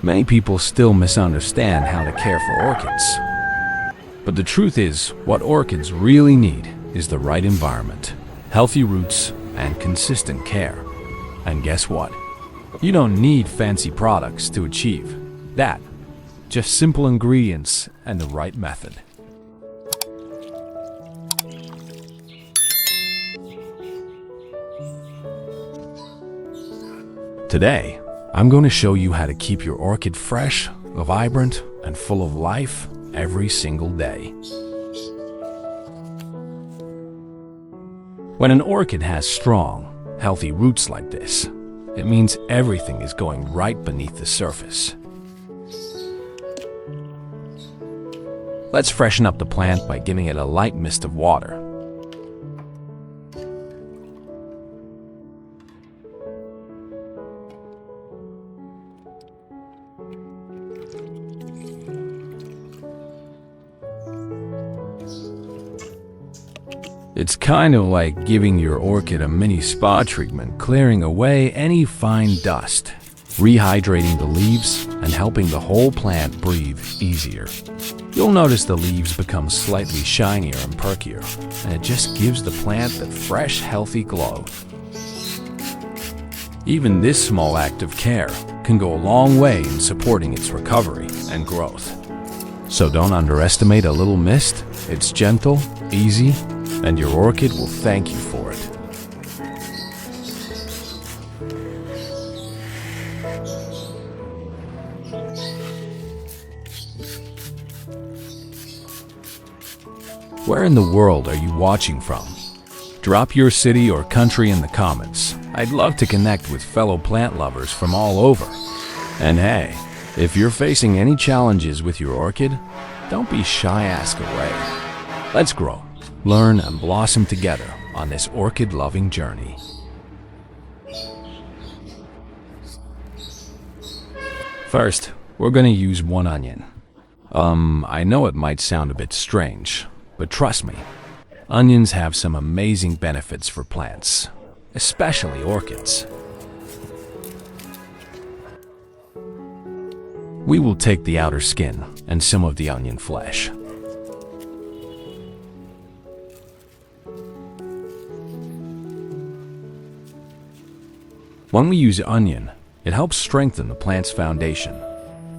Many people still misunderstand how to care for orchids. But the truth is, what orchids really need is the right environment, healthy roots, and consistent care. And guess what? You don't need fancy products to achieve that. Just simple ingredients and the right method. Today, I'm going to show you how to keep your orchid fresh, vibrant, and full of life every single day. When an orchid has strong, healthy roots like this, it means everything is going right beneath the surface. Let's freshen up the plant by giving it a light mist of water. It's kind of like giving your orchid a mini spa treatment, clearing away any fine dust, rehydrating the leaves, and helping the whole plant breathe easier. You'll notice the leaves become slightly shinier and perkier, and it just gives the plant that fresh, healthy glow. Even this small act of care can go a long way in supporting its recovery and growth. So don't underestimate a little mist. It's gentle, easy, and your orchid will thank you for it. Where in the world are you watching from? Drop your city or country in the comments. I'd love to connect with fellow plant lovers from all over. And hey, if you're facing any challenges with your orchid, don't be shy, ask away. Let's grow, learn, and blossom together on this orchid-loving journey. First, we're going to use 1 onion. I know it might sound a bit strange, but trust me, onions have some amazing benefits for plants, especially orchids. We will take the outer skin and some of the onion flesh. When we use onion, it helps strengthen the plant's foundation.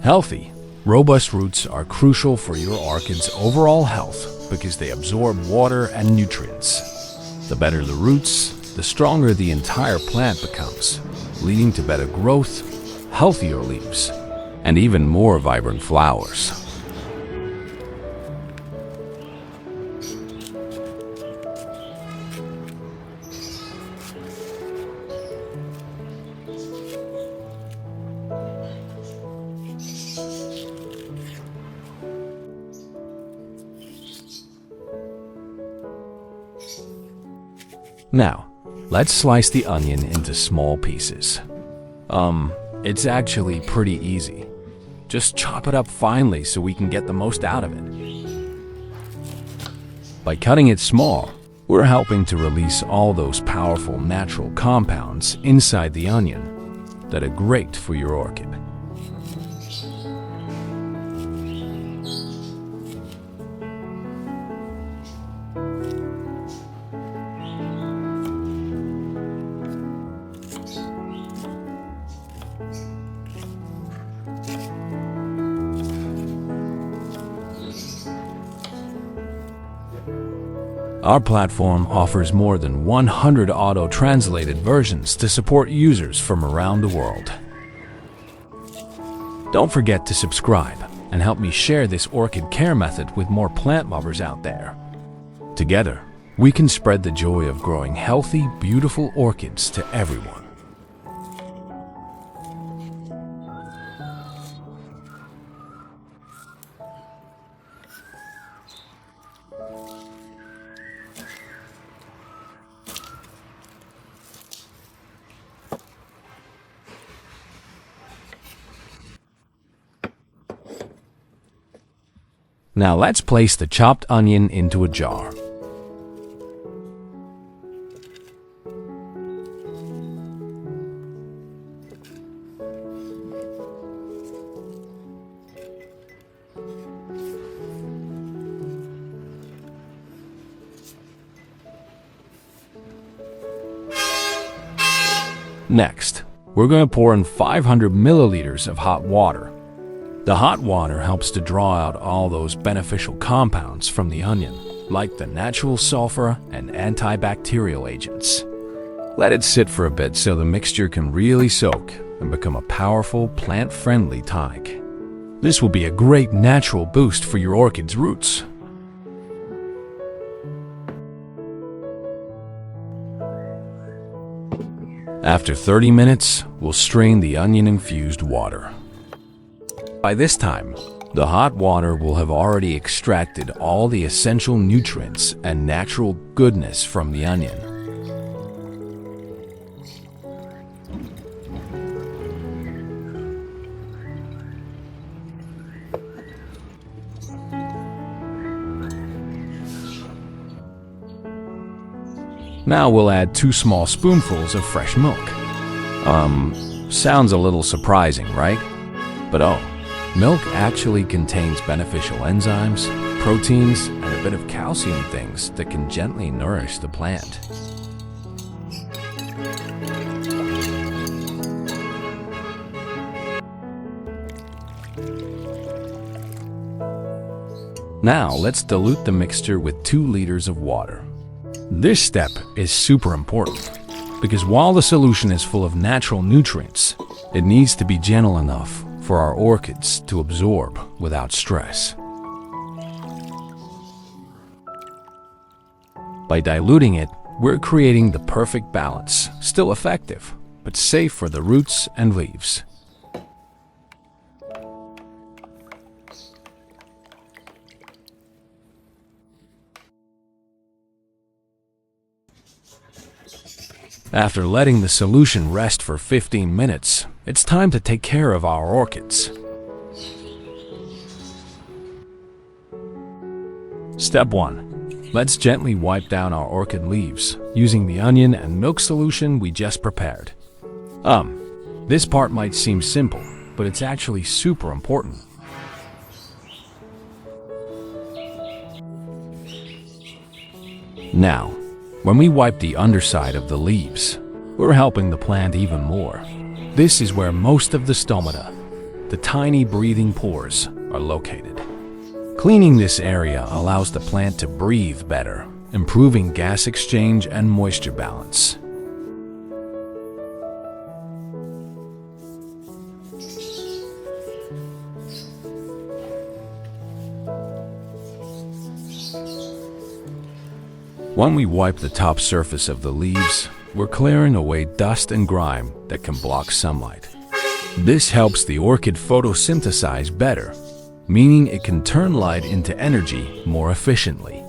Healthy, robust roots are crucial for your orchid's overall health because they absorb water and nutrients. The better the roots, the stronger the entire plant becomes, leading to better growth, healthier leaves, and even more vibrant flowers. Now, let's slice the onion into small pieces. It's actually pretty easy. Just chop it up finely so we can get the most out of it. By cutting it small, we're helping to release all those powerful natural compounds inside the onion that are great for your orchid. Our platform offers more than 100 auto-translated versions to support users from around the world. Don't forget to subscribe and help me share this orchid care method with more plant lovers out there. Together, we can spread the joy of growing healthy, beautiful orchids to everyone. Now let's place the chopped onion into a jar. Next, we're going to pour in 500 milliliters of hot water. The hot water helps to draw out all those beneficial compounds from the onion, like the natural sulfur and antibacterial agents. Let it sit for a bit so the mixture can really soak and become a powerful, plant-friendly tonic. This will be a great natural boost for your orchid's roots. After 30 minutes, we'll strain the onion-infused water. By this time, the hot water will have already extracted all the essential nutrients and natural goodness from the onion. Now we'll add 2 small spoonfuls of fresh milk. Sounds a little surprising, right? But oh, milk actually contains beneficial enzymes, proteins, and a bit of calcium things that can gently nourish the plant. Now let's dilute the mixture with 2 liters of water. This step is super important because while the solution is full of natural nutrients, it needs to be gentle enough for our orchids to absorb without stress. By diluting it, we're creating the perfect balance, still effective, but safe for the roots and leaves. After letting the solution rest for 15 minutes, it's time to take care of our orchids. Step 1. Let's gently wipe down our orchid leaves using the onion and milk solution we just prepared. This part might seem simple, but it's actually super important. Now, when we wipe the underside of the leaves, we're helping the plant even more. This is where most of the stomata, the tiny breathing pores, are located. Cleaning this area allows the plant to breathe better, improving gas exchange and moisture balance. When we wipe the top surface of the leaves, we're clearing away dust and grime that can block sunlight. This helps the orchid photosynthesize better, meaning it can turn light into energy more efficiently.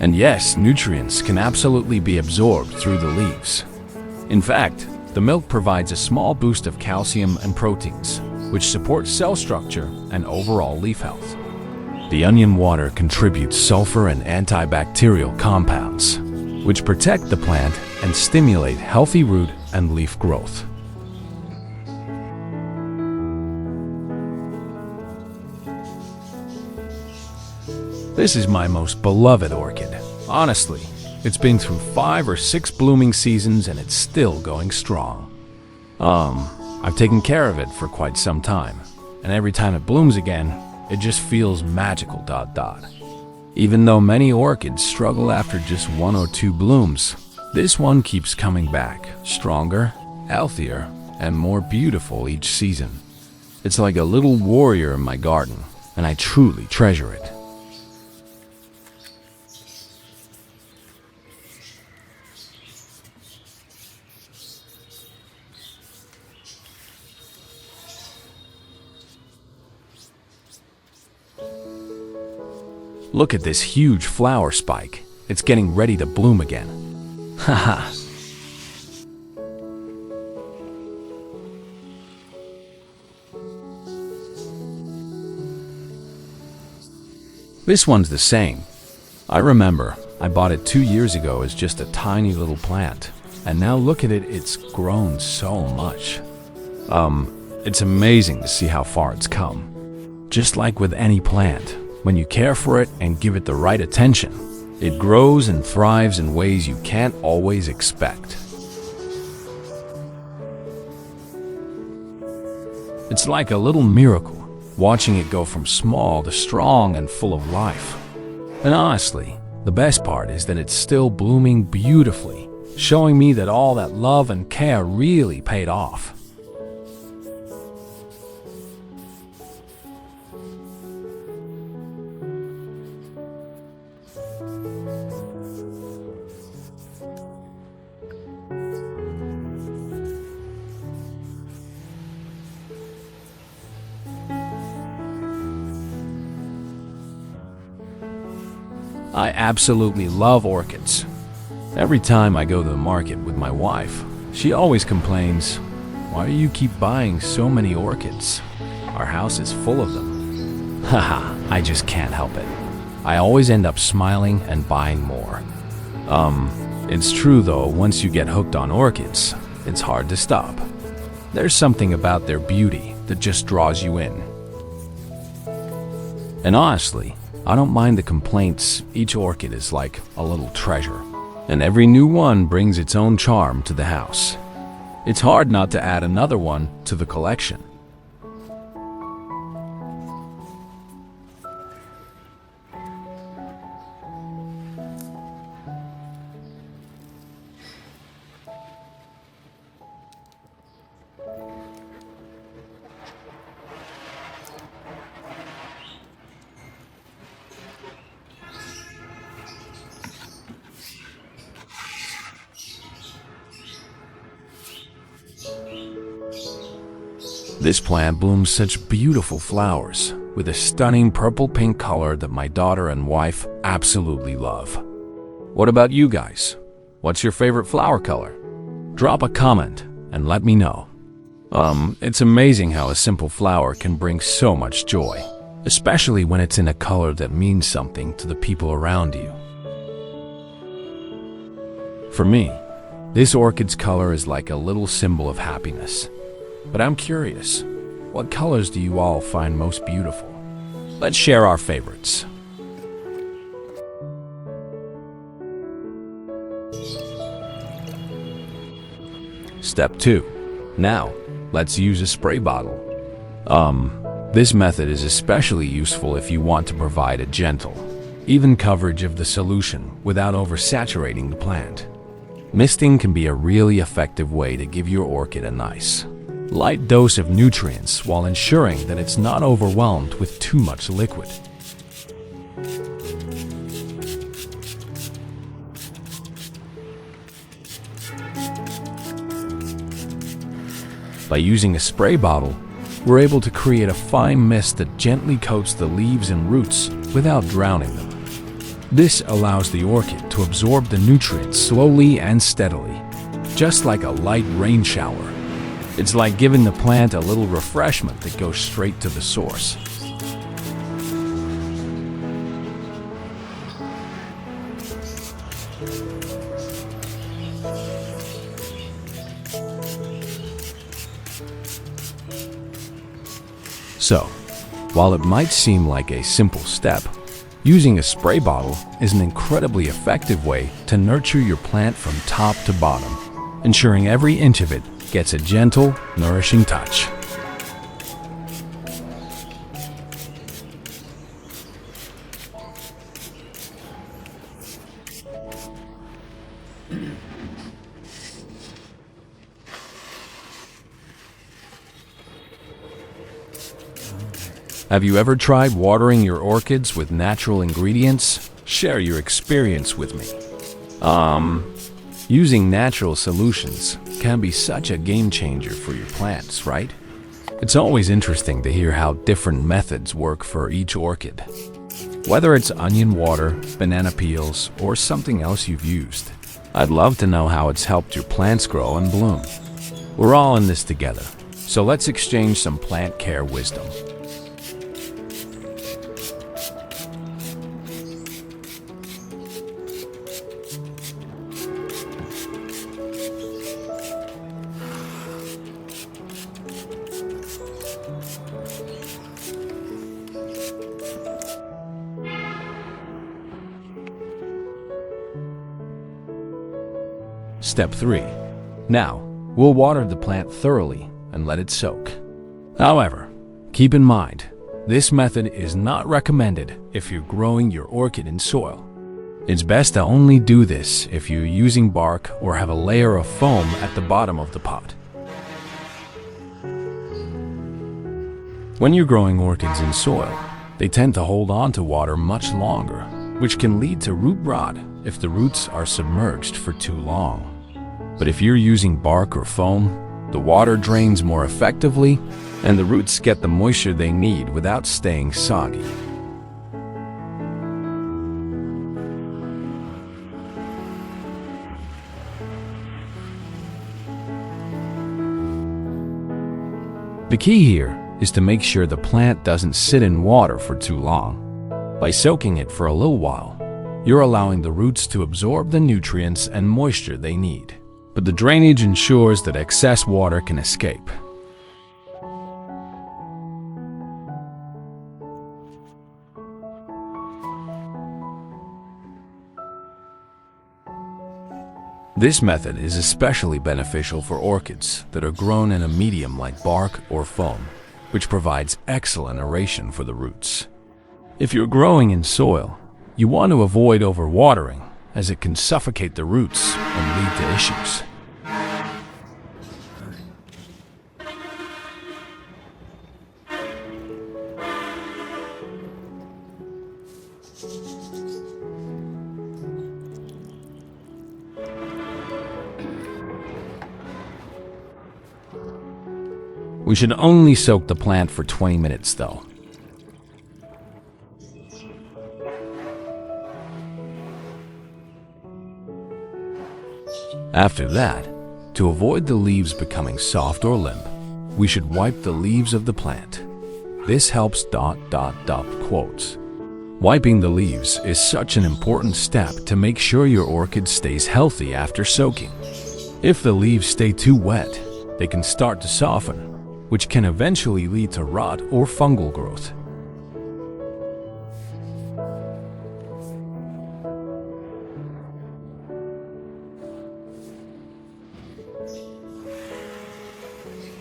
And yes, nutrients can absolutely be absorbed through the leaves. In fact, the milk provides a small boost of calcium and proteins, which support cell structure and overall leaf health. The onion water contributes sulfur and antibacterial compounds, which protect the plant and stimulate healthy root and leaf growth. This is my most beloved orchid. Honestly, it's been through 5 or 6 blooming seasons and it's still going strong. I've taken care of it for quite some time, and every time it blooms again, it just feels magical. Even though many orchids struggle after just 1 or 2 blooms, this one keeps coming back, stronger, healthier, and more beautiful each season. It's like a little warrior in my garden, and I truly treasure it. Look at this huge flower spike. It's getting ready to bloom again. Haha. This one's the same. I remember I bought it 2 years ago as just a tiny little plant, and now look at it, it's grown so much. It's amazing to see how far it's come. Just like with any plant, When you care for it and give it the right attention, it grows and thrives in ways you can't always expect. It's like a little miracle, watching it go from small to strong and full of life. And honestly, the best part is that it's still blooming beautifully, showing me that all that love and care really paid off. I absolutely love orchids. Every time I go to the market with my wife, she always complains, "Why do you keep buying so many orchids? Our house is full of them." Haha, I just can't help it. I always end up smiling and buying more. It's true though, once you get hooked on orchids, it's hard to stop. There's something about their beauty that just draws you in. And honestly, I don't mind the complaints. Each orchid is like a little treasure, and every new one brings its own charm to the house. It's hard not to add another one to the collection. This plant blooms such beautiful flowers with a stunning purple-pink color that my daughter and wife absolutely love. What about you guys? What's your favorite flower color? Drop a comment and let me know. It's amazing how a simple flower can bring so much joy, especially when it's in a color that means something to the people around you. For me, this orchid's color is like a little symbol of happiness. But I'm curious, what colors do you all find most beautiful? Let's share our favorites. Step 2. Now, let's use a spray bottle. This method is especially useful if you want to provide a gentle, even coverage of the solution without oversaturating the plant. Misting can be a really effective way to give your orchid a nice, light dose of nutrients while ensuring that it's not overwhelmed with too much liquid. By using a spray bottle, we're able to create a fine mist that gently coats the leaves and roots without drowning them. This allows the orchid to absorb the nutrients slowly and steadily, just like a light rain shower. It's like giving the plant a little refreshment that goes straight to the source. So, while it might seem like a simple step, using a spray bottle is an incredibly effective way to nurture your plant from top to bottom, ensuring every inch of it gets a gentle, nourishing touch. Have you ever tried watering your orchids with natural ingredients? Share your experience with me. Using natural solutions can be such a game changer for your plants, right? It's always interesting to hear how different methods work for each orchid. Whether it's onion water, banana peels, or something else you've used, I'd love to know how it's helped your plants grow and bloom. We're all in this together, so let's exchange some plant care wisdom. Step 3. Now, we'll water the plant thoroughly and let it soak. However, keep in mind, this method is not recommended if you're growing your orchid in soil. It's best to only do this if you're using bark or have a layer of foam at the bottom of the pot. When you're growing orchids in soil, they tend to hold on to water much longer, which can lead to root rot if the roots are submerged for too long. But if you're using bark or foam, the water drains more effectively and the roots get the moisture they need without staying soggy. The key here is to make sure the plant doesn't sit in water for too long. By soaking it for a little while, you're allowing the roots to absorb the nutrients and moisture they need. But the drainage ensures that excess water can escape. This method is especially beneficial for orchids that are grown in a medium like bark or foam, which provides excellent aeration for the roots. If you're growing in soil, you want to avoid overwatering, as it can suffocate the roots and lead to issues. We should only soak the plant for 20 minutes though. After that, to avoid the leaves becoming soft or limp, we should wipe the leaves of the plant. This helps ... quotes. Wiping the leaves is such an important step to make sure your orchid stays healthy after soaking. If the leaves stay too wet, they can start to soften, which can eventually lead to rot or fungal growth.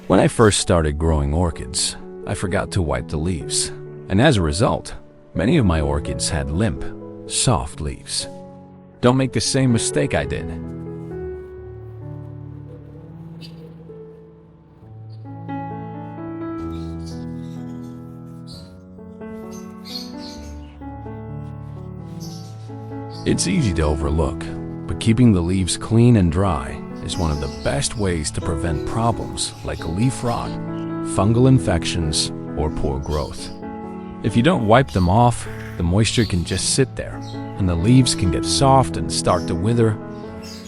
When I first started growing orchids, I forgot to wipe the leaves, and as a result, many of my orchids had limp, soft leaves. Don't make the same mistake I did. It's easy to overlook, but keeping the leaves clean and dry is one of the best ways to prevent problems like leaf rot, fungal infections, or poor growth. If you don't wipe them off, the moisture can just sit there, and the leaves can get soft and start to wither.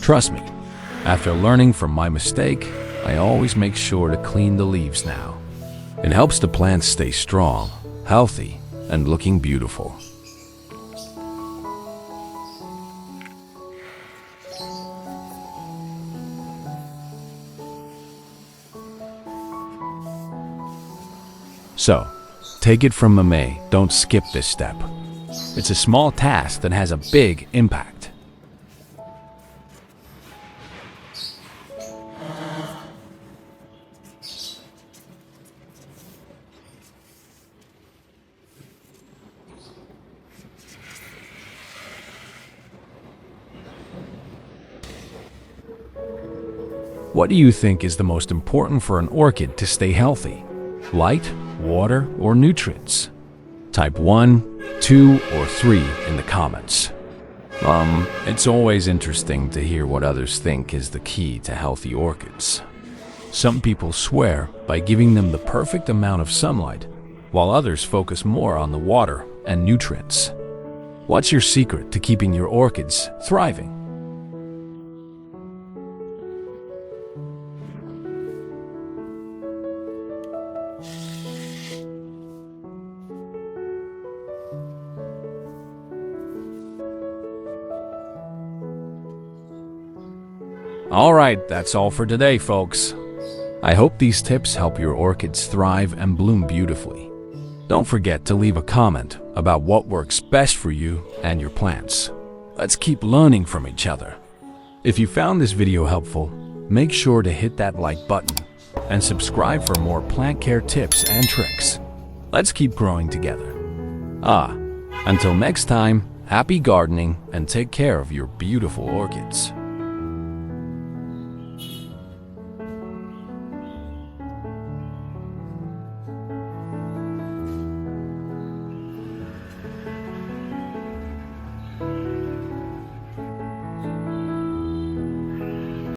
Trust me, after learning from my mistake, I always make sure to clean the leaves now. It helps the plants stay strong, healthy, and looking beautiful. So, take it from Mame, don't skip this step. It's a small task that has a big impact. What do you think is the most important for an orchid to stay healthy? Light, water, or nutrients? Type 1, 2, or 3 in the comments. It's always interesting to hear what others think is the key to healthy orchids. Some people swear by giving them the perfect amount of sunlight, while others focus more on the water and nutrients. What's your secret to keeping your orchids thriving? Alright, that's all for today, folks. I hope these tips help your orchids thrive and bloom beautifully. Don't forget to leave a comment about what works best for you and your plants. Let's keep learning from each other. If you found this video helpful, make sure to hit that like button and subscribe for more plant care tips and tricks. Let's keep growing together. Until next time, happy gardening and take care of your beautiful orchids.